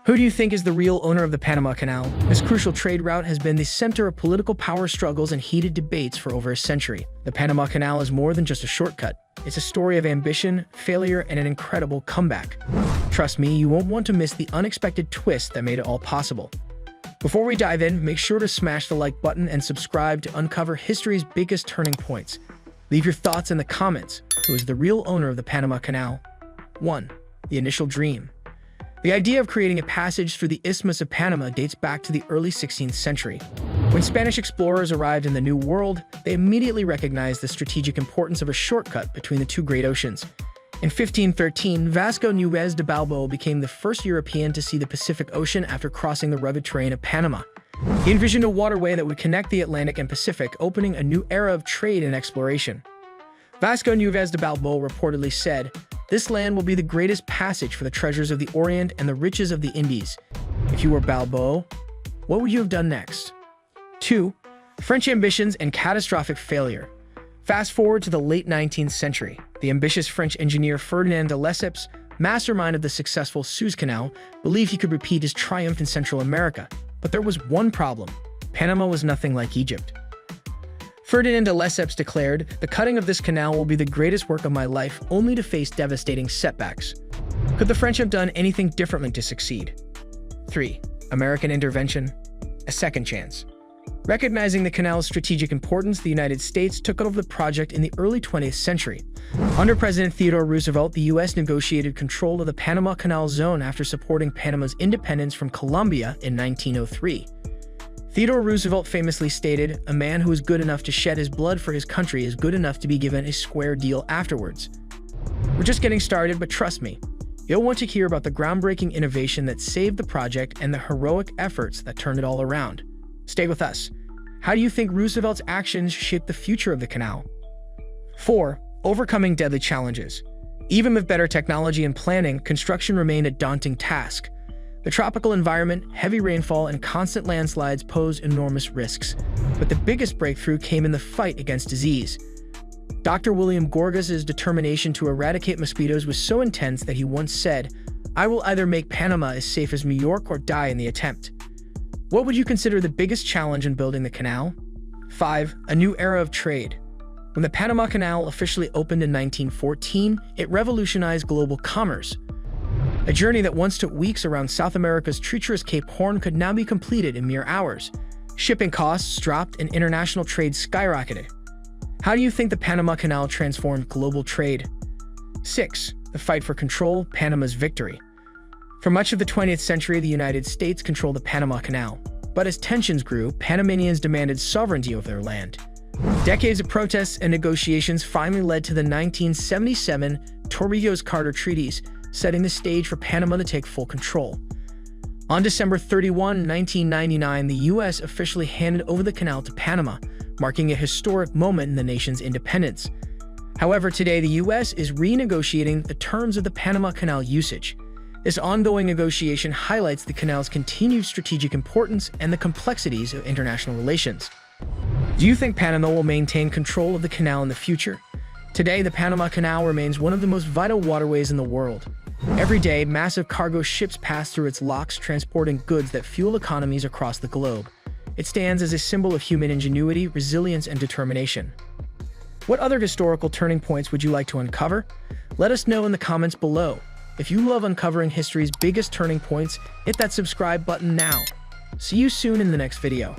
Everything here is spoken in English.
Who do you think is the real owner of the Panama Canal? This crucial trade route has been the center of political power struggles and heated debates for over a century. The Panama Canal is more than just a shortcut. It's a story of ambition, failure, and an incredible comeback. Trust me, you won't want to miss the unexpected twist that made it all possible. Before we dive in, make sure to smash the like button and subscribe to uncover history's biggest turning points. Leave your thoughts in the comments. Who is the real owner of the Panama Canal? 1. The initial dream. The idea of creating a passage through the Isthmus of Panama dates back to the early 16th century. When Spanish explorers arrived in the New World, they immediately recognized the strategic importance of a shortcut between the two great oceans. In 1513, Vasco Nuñez de Balboa became the first European to see the Pacific Ocean after crossing the rugged terrain of Panama. He envisioned a waterway that would connect the Atlantic and Pacific, opening a new era of trade and exploration. Vasco Nuñez de Balboa reportedly said, "This land will be the greatest passage for the treasures of the Orient and the riches of the Indies." If you were Balboa, what would you have done next? 2. French ambitions and catastrophic failure. Fast forward to the late 19th century. The ambitious French engineer Ferdinand de Lesseps, mastermind of the successful Suez Canal, believed he could repeat his triumph in Central America. But there was one problem. Panama was nothing like Egypt. Ferdinand de Lesseps declared, "The cutting of this canal will be the greatest work of my life," only to face devastating setbacks. Could the French have done anything differently to succeed? 3. American intervention. A second chance. Recognizing the canal's strategic importance, the United States took over the project in the early 20th century. Under President Theodore Roosevelt, the U.S. negotiated control of the Panama Canal zone after supporting Panama's independence from Colombia in 1903. Theodore Roosevelt famously stated, "A man who is good enough to shed his blood for his country is good enough to be given a square deal afterwards." We're just getting started, but trust me, you'll want to hear about the groundbreaking innovation that saved the project and the heroic efforts that turned it all around. Stay with us. How do you think Roosevelt's actions shaped the future of the canal? 4. Overcoming deadly challenges. Even with better technology and planning, construction remained a daunting task. The tropical environment, heavy rainfall, and constant landslides pose enormous risks. But the biggest breakthrough came in the fight against disease. Dr. William Gorgas's determination to eradicate mosquitoes was so intense that he once said, "I will either make Panama as safe as New York or die in the attempt." What would you consider the biggest challenge in building the canal? 5. A new era of trade. When the Panama Canal officially opened in 1914, it revolutionized global commerce. A journey that once took weeks around South America's treacherous Cape Horn could now be completed in mere hours. Shipping costs dropped and international trade skyrocketed. How do you think the Panama Canal transformed global trade? 6. The fight for control, Panama's victory. For much of the 20th century, the United States controlled the Panama Canal. But as tensions grew, Panamanians demanded sovereignty over their land. Decades of protests and negotiations finally led to the 1977 Torrijos-Carter treaties, setting the stage for Panama to take full control. On December 31, 1999, the U.S. officially handed over the canal to Panama, marking a historic moment in the nation's independence. However, today the U.S. is renegotiating the terms of the Panama Canal usage. This ongoing negotiation highlights the canal's continued strategic importance and the complexities of international relations. Do you think Panama will maintain control of the canal in the future? Today, the Panama Canal remains one of the most vital waterways in the world. Every day, massive cargo ships pass through its locks, transporting goods that fuel economies across the globe. It stands as a symbol of human ingenuity, resilience, and determination. What other historical turning points would you like to uncover? Let us know in the comments below. If you love uncovering history's biggest turning points, hit that subscribe button now. See you soon in the next video.